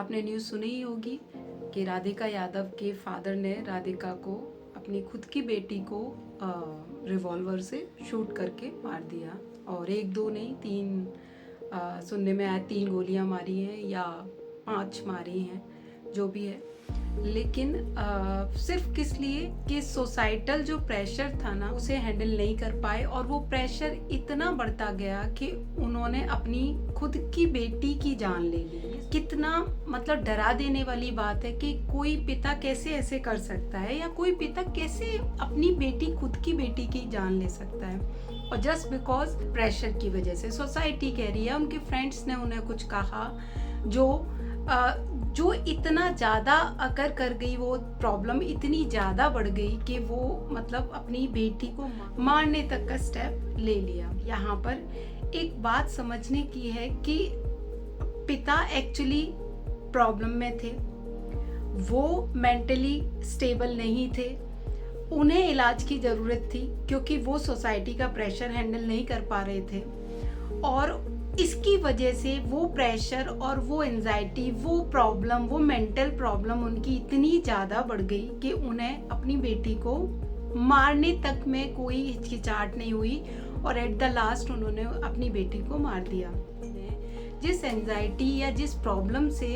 आपने न्यूज़ सुनी ही होगी कि राधिका यादव के फादर ने राधिका को अपनी खुद की बेटी को रिवॉल्वर से शूट करके मार दिया। और एक दो नहीं, तीन सुनने में आया, 3 गोलियां मारी हैं या 5 मारी हैं, जो भी है। लेकिन सिर्फ किस लिए कि सोसाइटल जो प्रेशर था ना, उसे हैंडल नहीं कर पाए और वो प्रेशर इतना बढ़ता गया कि उन्होंने अपनी खुद की बेटी की जान ले ली। कितना मतलब डरा देने वाली बात है कि कोई पिता कैसे ऐसे कर सकता है, या कोई पिता कैसे अपनी बेटी, खुद की बेटी की जान ले सकता है, और जस्ट बिकॉज प्रेशर की वजह से। सोसाइटी कह रही है, उनके फ्रेंड्स ने उन्हें कुछ कहा जो इतना ज़्यादा अकर कर गई, वो प्रॉब्लम इतनी ज़्यादा बढ़ गई कि वो मतलब अपनी बेटी को मारने तक का स्टेप ले लिया। यहाँ पर एक बात समझने की है कि पिता एक्चुअली प्रॉब्लम में थे, वो मेंटली स्टेबल नहीं थे, उन्हें इलाज की ज़रूरत थी क्योंकि वो सोसाइटी का प्रेशर हैंडल नहीं कर पा रहे थे, और इसकी वजह से वो प्रेशर और वो एंजाइटी, वो प्रॉब्लम, वो मेंटल प्रॉब्लम उनकी इतनी ज़्यादा बढ़ गई कि उन्हें अपनी बेटी को मारने तक में कोई हिचकिचाहट नहीं हुई, और एट द लास्ट उन्होंने अपनी बेटी को मार दिया। जिस एंजाइटी या जिस प्रॉब्लम से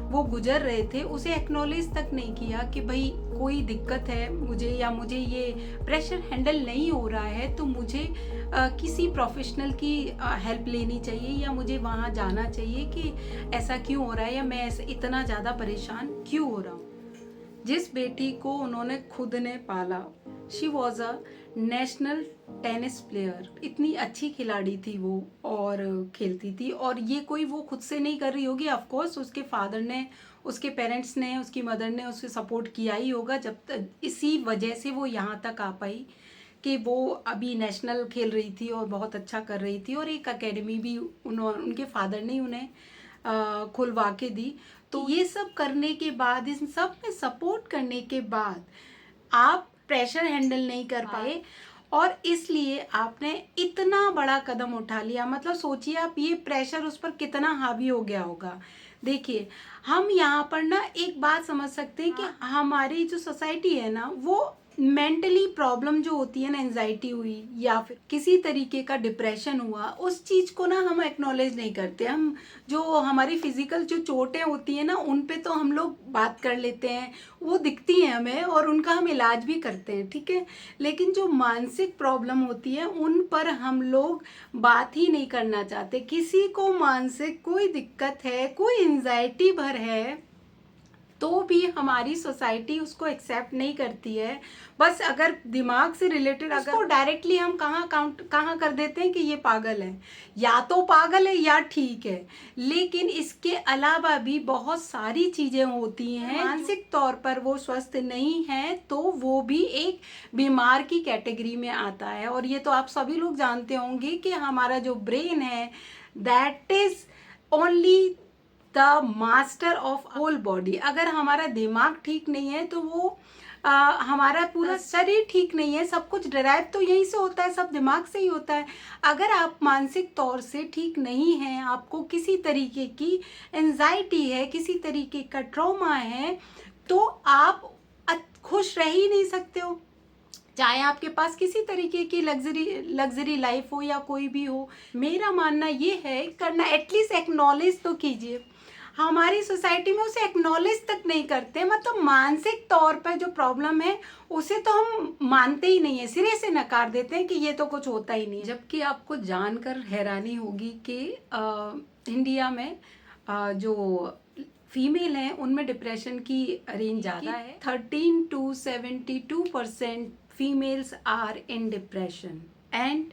वो गुजर रहे थे, उसे एक्नॉलेज तक नहीं किया कि भाई कोई दिक्कत है मुझे, या मुझे ये प्रेशर हैंडल नहीं हो रहा है, तो मुझे किसी प्रोफेशनल की हेल्प लेनी चाहिए, या मुझे वहाँ जाना चाहिए कि ऐसा क्यों हो रहा है, या मैं ऐसे इतना ज़्यादा परेशान क्यों हो रहा हूँ। जिस बेटी को उन्होंने खुद ने पाला, she was a national tennis player, इतनी अच्छी खिलाड़ी थी वो, और खेलती थी, और ये कोई वो खुद से नहीं कर रही होगी, ऑफ कोर्स उसके फादर ने, उसके पेरेंट्स ने, उसकी मदर ने उसे सपोर्ट किया ही होगा, जब तक इसी वजह से वो यहाँ तक आ पाई कि वो अभी नेशनल खेल रही थी और बहुत अच्छा कर रही थी, और एक एकेडमी भी उनके फादर ने उन्हें खुलवा के दी। तो ये सब करने के बाद, इन सब में सपोर्ट करने के बाद, आप प्रेशर हैंडल नहीं कर पाए, और इसलिए आपने इतना बड़ा कदम उठा लिया। मतलब सोचिए आप, ये प्रेशर उस पर कितना हावी हो गया होगा। देखिए, हम यहाँ पर ना एक बात समझ सकते हैं कि हमारी जो सोसाइटी है ना, वो मेंटली प्रॉब्लम जो होती है ना, एंजाइटी हुई या फिर किसी तरीके का डिप्रेशन हुआ, उस चीज को ना हम एक्नॉलेज नहीं करते। हम जो हमारी फिजिकल जो चोटें होती है ना, उन पे तो हम लोग बात कर लेते हैं, वो दिखती हैं हमें, और उनका हम इलाज भी करते हैं, ठीक है। लेकिन जो मानसिक प्रॉब्लम होती है, उन पर हम लोग बात ही नहीं करना चाहते। किसी को मानसिक कोई दिक्कत है, कोई एंजाइटी भर है, तो भी हमारी सोसाइटी उसको एक्सेप्ट नहीं करती है। बस अगर दिमाग से रिलेटेड, अगर उसको डायरेक्टली हम कहाँ कर देते हैं कि ये पागल है, या तो पागल है या ठीक है। लेकिन इसके अलावा भी बहुत सारी चीजें होती हैं, मानसिक तौर पर वो स्वस्थ नहीं है, तो वो भी एक बीमार की कैटेगरी में आता है। और ये तो आप सभी लोग जानते होंगे कि हमारा जो ब्रेन है, that is only the master of whole body. अगर हमारा दिमाग ठीक नहीं है, तो वो हमारा पूरा शरीर ठीक नहीं है। सब कुछ डिराइव तो यहीं से होता है, सब दिमाग से ही होता है। अगर आप मानसिक तौर से ठीक नहीं हैं, आपको किसी तरीके की एंजाइटी है, किसी तरीके का ट्रॉमा है, तो आप खुश रह ही नहीं सकते हो, चाहे आपके पास किसी तरीके की लग्जरी लाइफ हो या कोई भी हो। मेरा मानना ये है, करना एटलीस्ट एक्नॉलेज तो कीजिए। हमारी सोसाइटी में उसे एक्नॉलेज तक नहीं करते। मतलब मानसिक तौर पर जो प्रॉब्लम है, उसे तो हम मानते ही नहीं है, सिरे से नकार देते हैं कि ये तो कुछ होता ही नहीं है। जबकि आपको जानकर हैरानी होगी कि इंडिया में जो फीमेल हैं, उनमें डिप्रेशन की रेंज ज़्यादा है। 13 to 72% females are in depression, and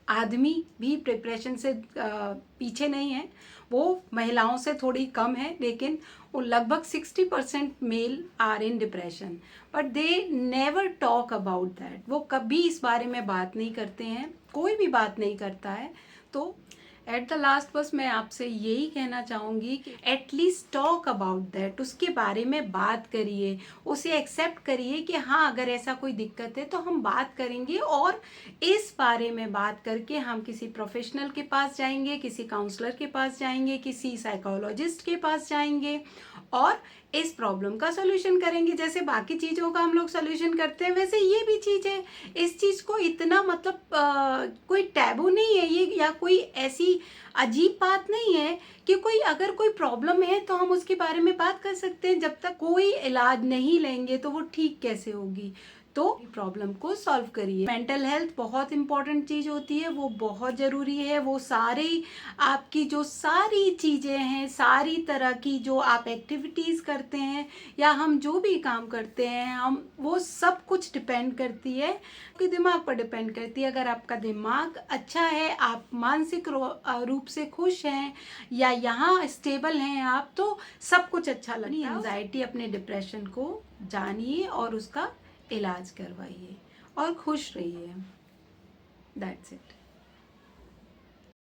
आदमी भी डिप्रेशन से पीछे नहीं है। वो महिलाओं से थोड़ी कम है, लेकिन वो लगभग 60% male are in depression, but they never talk about that. वो कभी इस बारे में बात नहीं करते हैं, कोई भी बात नहीं करता है। तो एट द लास्ट बस मैं आपसे यही कहना चाहूँगी कि एटलीस्ट टॉक अबाउट दैट, उसके बारे में बात करिए, उसे एक्सेप्ट करिए कि हाँ अगर ऐसा कोई दिक्कत है तो हम बात करेंगे, और इस बारे में बात करके हम किसी प्रोफेशनल के पास जाएंगे, किसी काउंसलर के पास जाएंगे, किसी साइकोलॉजिस्ट के पास जाएंगे और इस प्रॉब्लम का सोल्यूशन करेंगे। जैसे बाकी चीज़ों का हम लोग सोल्यूशन करते हैं वैसे ये भी चीज़ है। इस चीज़ को इतना मतलब कोई टैबू नहीं है ये, या कोई ऐसी अजीब बात नहीं है कि कोई अगर कोई प्रॉब्लम है तो हम उसके बारे में बात कर सकते हैं। जब तक कोई इलाज नहीं लेंगे तो वो ठीक कैसे होगी। तो प्रॉब्लम को सॉल्व करिए। मेंटल हेल्थ बहुत इंपॉर्टेंट चीज़ होती है, वो बहुत ज़रूरी है। वो सारे आपकी जो सारी चीज़ें हैं, सारी तरह की जो आप एक्टिविटीज़ करते हैं या हम जो भी काम करते हैं, हम वो सब कुछ डिपेंड करती है आपके दिमाग पर डिपेंड करती है। अगर आपका दिमाग अच्छा है, आप मानसिक रूप से खुश हैं या यहाँ स्टेबल हैं आप, तो सब कुछ अच्छा लगता है। एंजाइटी, अपने डिप्रेशन को जानिए और उसका इलाज करवाइए और खुश रहिए। That's it.